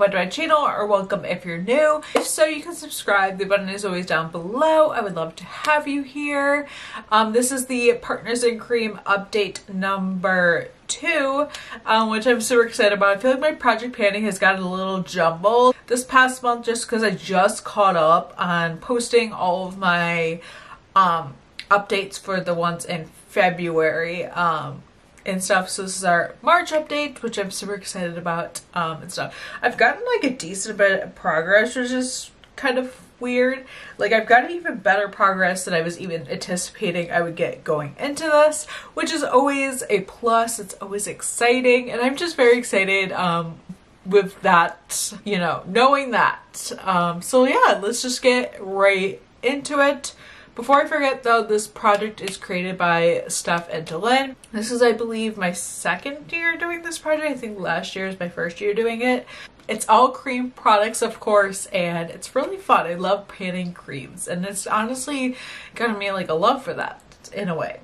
welcome to my channel, or welcome if you're new. If so, you can subscribe. The button is always down below. I would love to have you here. This is the Partners in Cream update number 2, which I'm super excited about. I feel like my project planning has gotten a little jumbled this past month just because I just caught up on posting all of my updates for the ones in February and stuff. So this is our March update, which I'm super excited about and stuff. I've gotten like a decent bit of progress, which is kind of weird. Like, I've gotten even better progress than I was even anticipating I would get going into this, which is always a plus. It's always exciting, and I'm just very excited with that, you know, knowing that. So yeah, let's just get right into it. Before I forget though, this project is created by Steph and Dylan. This is, I believe, my second year doing this project. I think last year is my first year doing it. It's all cream products, of course, and it's really fun. I love painting creams, and it's honestly gotten me like a love for that in a way.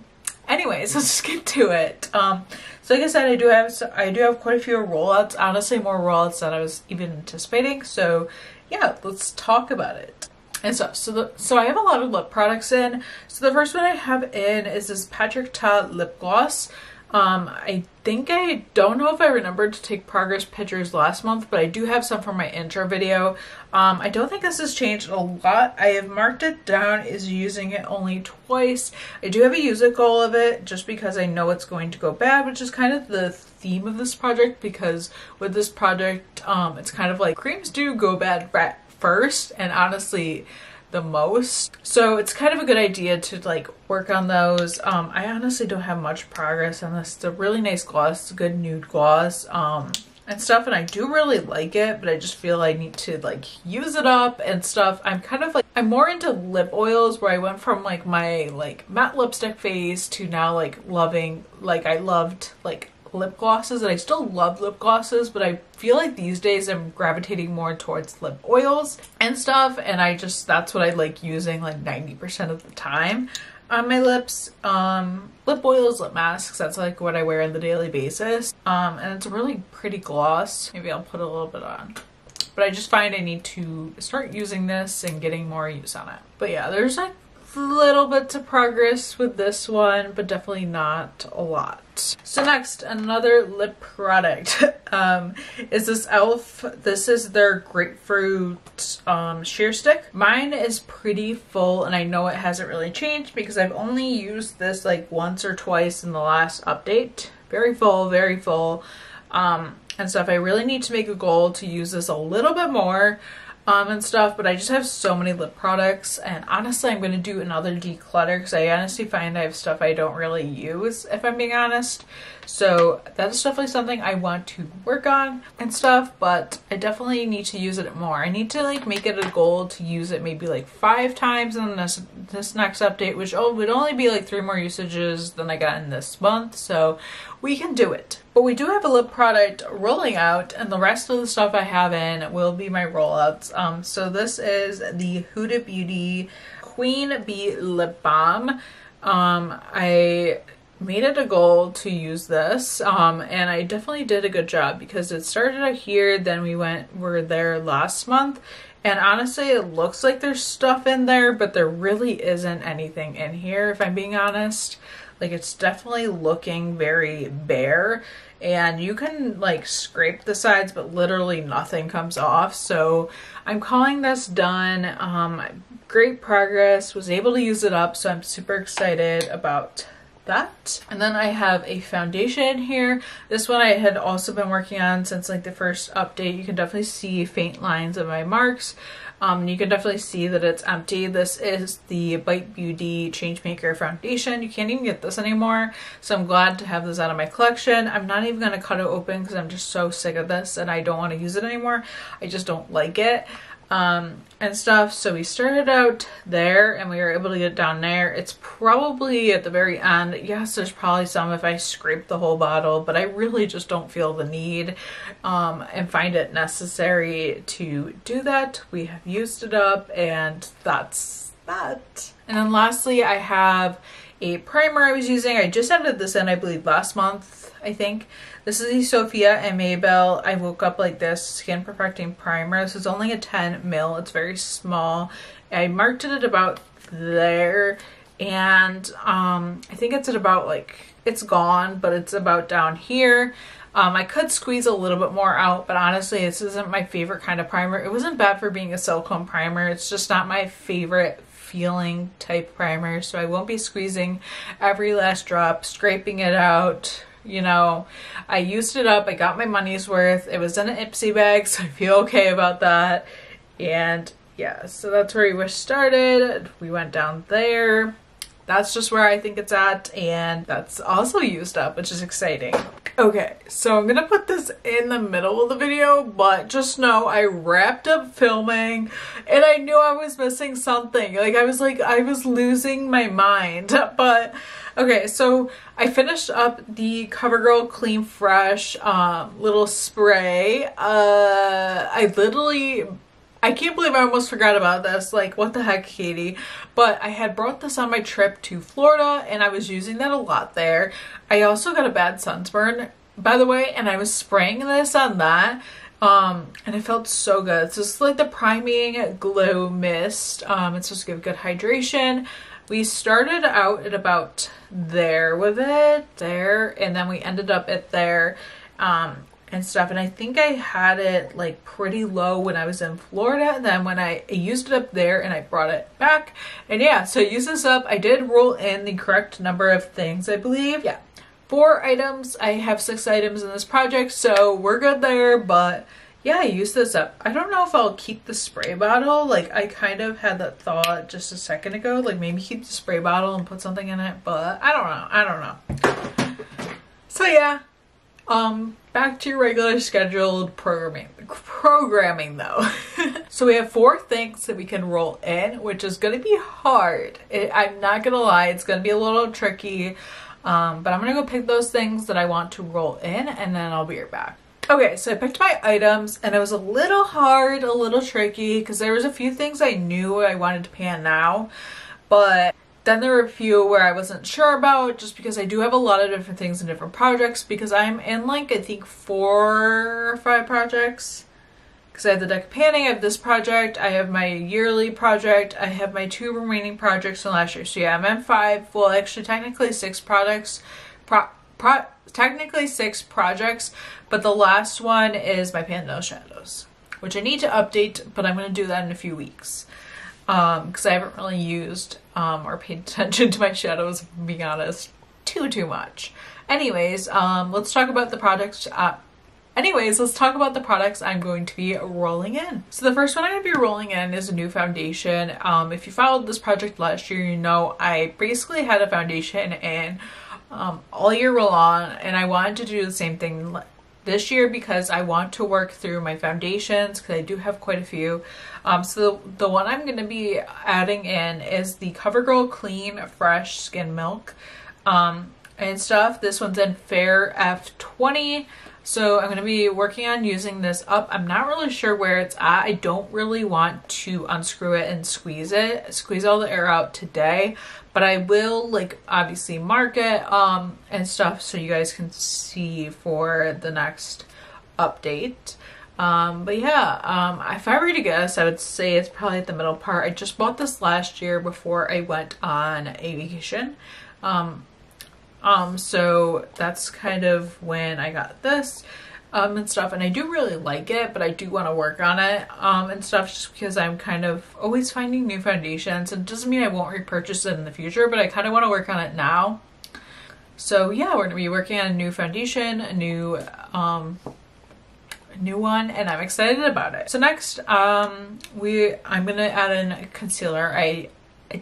Anyways, let's just get to it. So like I said, I do have quite a few rollouts. Honestly, more rollouts than I was even anticipating. So yeah, let's talk about it. And stuff. So I have a lot of lip products in. So the first one I have in is this Katiexobeauty lip gloss. I don't know if I remembered to take progress pictures last month, but I do have some from my intro video. I don't think this has changed a lot. I have marked it down as using it only twice. I do have a use it goal of it just because I know it's going to go bad, which is kind of the theme of this project, because with this project, it's kind of like creams do go bad first, and honestly the most, so it's kind of a good idea to like work on those. I honestly don't have much progress on this. It's a really nice gloss. It's a good nude gloss and stuff, and I do really like it, but I just feel I need to like use it up and stuff. I'm more into lip oils, where I went from like my like matte lipstick phase to now like loving, like I loved like lip glosses, and I still love lip glosses, but I feel like these days I'm gravitating more towards lip oils and stuff, and that's what I like using like 90% of the time on my lips. Lip oils, lip masks, that's like what I wear on the daily basis, and it's a really pretty gloss. Maybe I'll put a little bit on, but I just find I need to start using this and getting more use on it. But yeah, there's like little bits of progress with this one, but definitely not a lot. So next, another lip product is this e.l.f. This is their grapefruit sheer stick. Mine is pretty full, and I know it hasn't really changed because I've only used this like once or twice in the last update. Very full, very full and stuff. I really need to make a goal to use this a little bit more and stuff, but I just have so many lip products, and honestly I'm going to do another declutter because I honestly find I have stuff I don't really use, if I'm being honest. So that is definitely something I want to work on and stuff, but I definitely need to use it more. I need to like make it a goal to use it maybe like 5 times in this next update, which would only be like 3 more usages than I got in this month, so we can do it. But we do have a lip product rolling out, and the rest of the stuff I have in will be my rollouts. So this is the Huda Beauty Queen Bee Lip Balm. I made it a goal to use this, and I definitely did a good job because it started out here, then we were there last month, and honestly it looks like there's stuff in there, but there really isn't anything in here, if I'm being honest. Like, it's definitely looking very bare, and you can like scrape the sides, but literally nothing comes off. So I'm calling this done. Great progress, was able to use it up, so I'm super excited about that. And then I have a foundation here. This one I had also been working on since like the first update. You can definitely see faint lines of my marks. You can definitely see that it's empty. This is the Bite Beauty Changemaker foundation. You can't even get this anymore, so I'm glad to have this out of my collection. I'm not even going to cut it open because I'm just so sick of this and I don't want to use it anymore. I just don't like it and stuff. So we started out there and we were able to get down there. It's probably at the very end. Yes, there's probably some if I scrape the whole bottle, but I really just don't feel the need and find it necessary to do that. We have used it up, and that's that. And then lastly, I have a primer I was using. I just added this in, I believe, last month, I think. This is the Sophia and Maybell I Woke Up Like This Skin Perfecting Primer. This is only a 10 ml. It's very small. I marked it at about there, and I think it's at about, like, it's gone, but it's about down here. I could squeeze a little bit more out, but honestly, this isn't my favorite kind of primer. It wasn't bad for being a silicone primer. It's just not my favorite feeling type primer, so I won't be squeezing every last drop, scraping it out. You know, I used it up. I got my money's worth. It was in an Ipsy bag, so I feel okay about that. And yeah, so that's where we started. We went down there. That's just where I think it's at, and that's also used up, which is exciting. Okay, so I'm gonna put this in the middle of the video, but just know I wrapped up filming and I knew I was missing something. Like, I was losing my mind. But okay, so I finished up the CoverGirl Clean Fresh little spray. I can't believe I almost forgot about this. Like, what the heck, Katie? But I had brought this on my trip to Florida, and I was using that a lot there. I also got a bad sunburn, by the way, and I was spraying this on that. And it felt so good. It's just like the priming glow mist. It's supposed to give good hydration. We started out at about there with it, and then we ended up at there. And stuff, and I think I had it like pretty low when I was in Florida, and then when I used it up there and I brought it back, and yeah, so I used this up. I did roll in the correct number of things, I believe. Yeah, 4 items. I have 6 items in this project, so we're good there. But yeah, I used this up. I don't know if I'll keep the spray bottle. Like, I kind of had that thought just a second ago, like maybe keep the spray bottle and put something in it, but I don't know. So yeah, back to your regular scheduled programming though. So we have 4 things that we can roll in, which is going to be hard. I'm not going to lie, it's going to be a little tricky, but I'm going to go pick those things that I want to roll in, and then I'll be right back. Okay, so I picked my items, and it was a little hard, a little tricky, because there was a few things I knew I wanted to pan now, but then there were a few where I wasn't sure about, just because I do have a lot of different things in different projects, because I'm in like, I think 4 or 5 projects. Because I have the deck panning, I have this project, I have my yearly project, I have my 2 remaining projects from last year. So yeah, I'm in 5, well actually technically 6 projects, technically 6 projects, but the last one is my Pan Nail Shadows, which I need to update, but I'm going to do that in a few weeks. Because I haven't really used or paid attention to my shadows, if I'm being honest, too much. Anyways, let's talk about the products. Let's talk about the products I'm going to be rolling in. So the first one I'm going to be rolling in is a new foundation. If you followed this project last year, you know I basically had a foundation in all year long, and I wanted to do the same thing this year because I want to work through my foundations, because I do have quite a few. So the one I'm going to be adding in is the CoverGirl Clean Fresh Skin Milk and stuff. This one's in Fair F20. So I'm going to be working on using this up. I'm not really sure where it's at. I don't really want to unscrew it and squeeze all the air out today, but I will, like, obviously mark it and stuff so you guys can see for the next update. But yeah, if I were to guess, I would say it's probably at the middle part. I just bought this last year before I went on a vacation. So that's kind of when I got this, and stuff, and I do really like it, but I do want to work on it, and stuff, just because I'm kind of always finding new foundations, and it doesn't mean I won't repurchase it in the future, but I kind of want to work on it now. So yeah, we're gonna be working on a new foundation, a new one, and I'm excited about it. So next, I'm gonna add in a concealer. I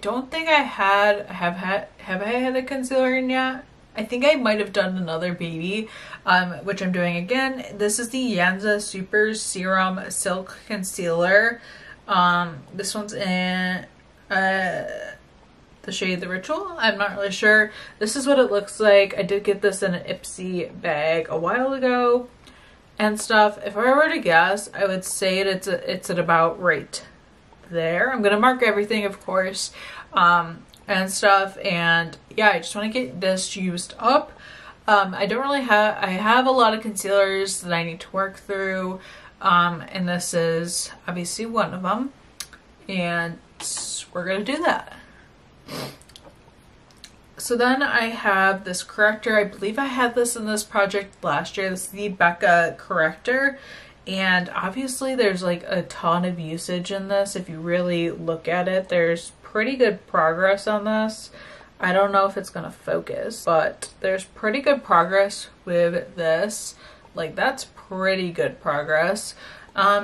don't think I have I had a concealer in yet? I think I might have done another baby, which I'm doing again. This is the Yanza Super Serum Silk Concealer. This one's in the shade The Ritual. I'm not really sure. This is what it looks like. I did get this in an Ipsy bag a while ago and stuff. If I were to guess, I would say it's at about right there. I'm gonna mark everything, of course, and stuff. And yeah, I just want to get this used up. I don't really have, I have a lot of concealers that I need to work through, and this is obviously one of them, and we're gonna do that. So then I have this corrector. I believe I had this in this project last year. This is the Becca corrector, and obviously there's like a ton of usage in this. If you really look at it, there's pretty good progress on this. I don't know if it's gonna focus, but there's pretty good progress with this. Like, that's pretty good progress.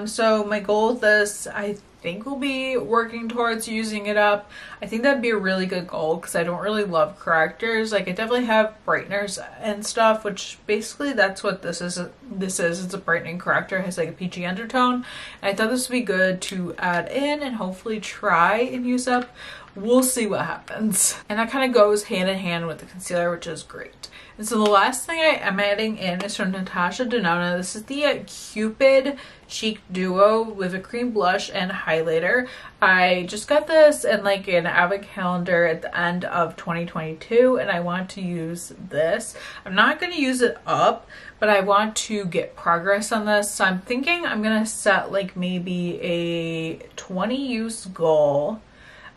So my goal with this, I think we'll be working towards using it up. I think that'd be a really good goal because I don't really love correctors. Like, I definitely have brighteners and stuff, which basically that's what this is. It's a brightening corrector. It has like a peachy undertone. And I thought this would be good to add in and hopefully try and use up. We'll see what happens. And that kind of goes hand in hand with the concealer, which is great. And so the last thing I am adding in is from Natasha Denona. This is the Cupid Cheek Duo with a cream blush and highlighter. I just got this in like an Avid calendar at the end of 2022, and I want to use this. I'm not going to use it up, but I want to get progress on this. So I'm thinking I'm going to set like maybe a 20 use goal,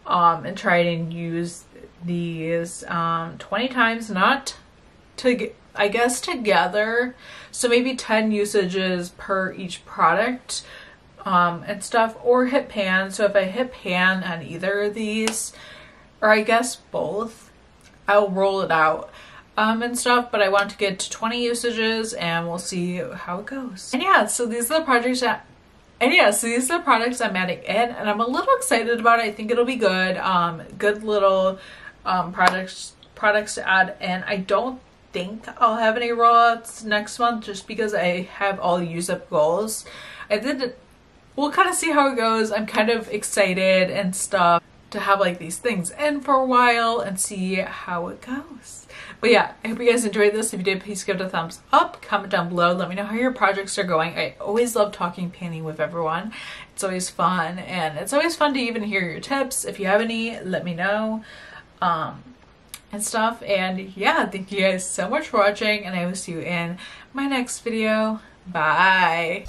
and try and use these 20 times, not to, I guess, together. So maybe 10 usages per each product, and stuff, or hit pan. So if I hit pan on either of these, or I guess both, I'll roll it out and stuff. But I want to get to 20 usages, and we'll see how it goes. And yeah, so these are the projects that, and yeah, so these are the products I'm adding in, and I'm a little excited about it. I think it'll be good. Good little products to add in. I don't think I'll have any rollouts next month just because I have all use up goals. We'll kind of see how it goes. I'm kind of excited and stuff to have like these things in for a while and see how it goes. But yeah, I hope you guys enjoyed this. If you did, please give it a thumbs up, comment down below, let me know how your projects are going. I always love talking painting with everyone. It's always fun, and it's always fun to even hear your tips. If you have any, let me know, and stuff. And yeah, thank you guys so much for watching, and I will see you in my next video. Bye.